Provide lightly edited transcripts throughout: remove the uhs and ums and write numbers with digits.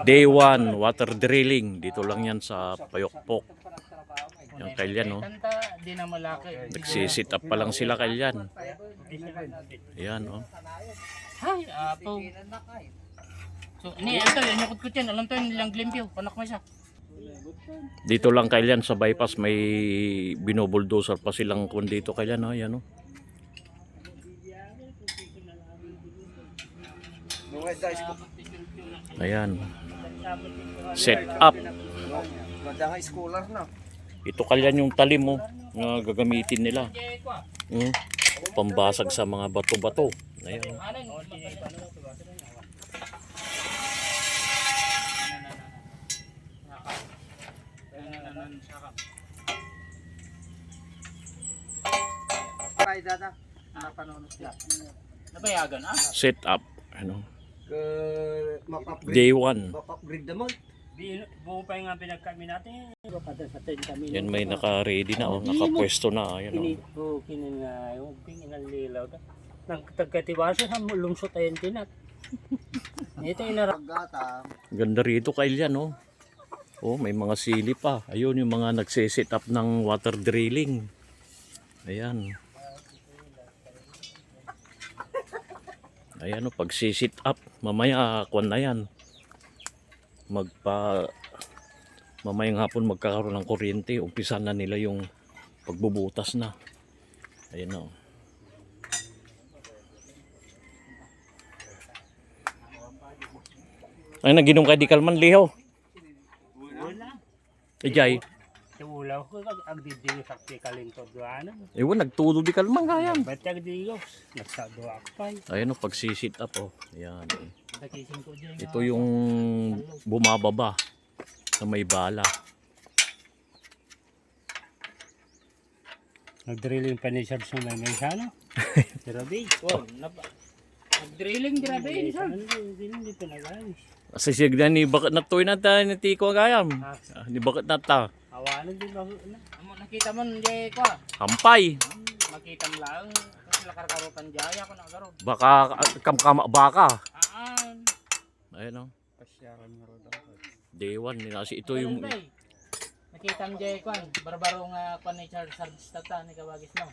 Day 1, water drilling. Dito lang yan sa Payokpok. Yung Kailyan, no? Nagsisit up pa lang sila, Kailyan. Ayan, no? Hay, apo. So, ini ito, yung ko dyan. Alam to, yung nilang glimpyo. Panak mo siya. Dito lang, Kailyan, sa bypass may binobuldoser pa silang kung dito, Kailyan, no? Ayan, no? Ayan. Set up. Ito, Kailyan, yung talim mo na gagamitin nila. Pambasag sa mga bato-bato. Ayan. Nabayagan, ah? Set up. Ano? Day 1. Buo pa yung pinagkami natin. Yan may naka-ready na, nakapwesto na. Ayan, Pinito, kininayo, pinginalilaw. Nang tagkatiwaso sa lungsot ayun tinat. Ito inarap. Ganda rito, Kailyan, no? Oh, may mga sili pa. Ayun yung mga nagse-set up ng water drilling. Ayan. Ayan, pag sit up, mamaya kwan na yan. Mamayang hapon magkakaroon ng kuryente. Umpisa na nila yung pagbubutas na. Ayan, o. Ay, naginom ka di kalman, lihaw. Ejay. Ulaw ko ang didingo sa kalintod doan. Ewan, nagtudo di kalman kaya. Ba't nagdigo? Nagsado ako. Ayan, pag-sit up, oh. Ayan. Ito yung bumababa sa may bala. Nag-drilling pa ni Sir sa may sana. Grabe. Wow, Nag-drilling, grabe, sir. Hindi pinagayos. Kasi sigla ni bakit natuloy na tayo ni Tiko Gayam. Ni bakit na ta? Awanan din ba? Nakita mo, hindi ko. Hampay. Makita mo lang. Kasi lakarkarutan jaya ko nakagaro. Baka kamkama baka. Ayun, oh. Day 1 kasi ito yung nakita mo jaya ko. Barbarong kwan ni Charles Sardistata ni Kawagis mo.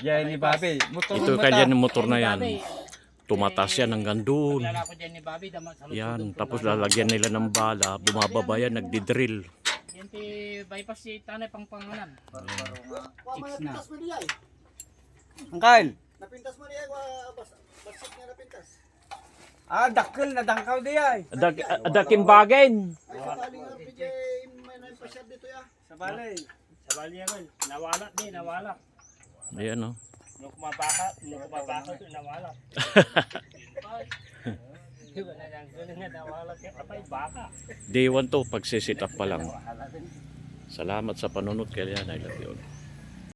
Yan ni Babi. Ito kaya yung motor na yan. Tumatas yan hanggang doon. Yan, tapos lalagyan nila ng bala, bumababa yan, nagdidrill. Yan ti bypass si Tanay Pangpanganan. Chicks na. Angkal. Napintas mo niya, basik niya napintas. Ah, dakkel na dangkaw di ay. Adakin bagin. Ay, sakali nga PJ, may naipasyad dito ya. Sa balay. Sa bali yan, nawala din, nawala. Ayan, oh. Nung kumabaka, nawala. Day 1 to, pagsisit up pa lang. Salamat sa panunod, kaya I love you all.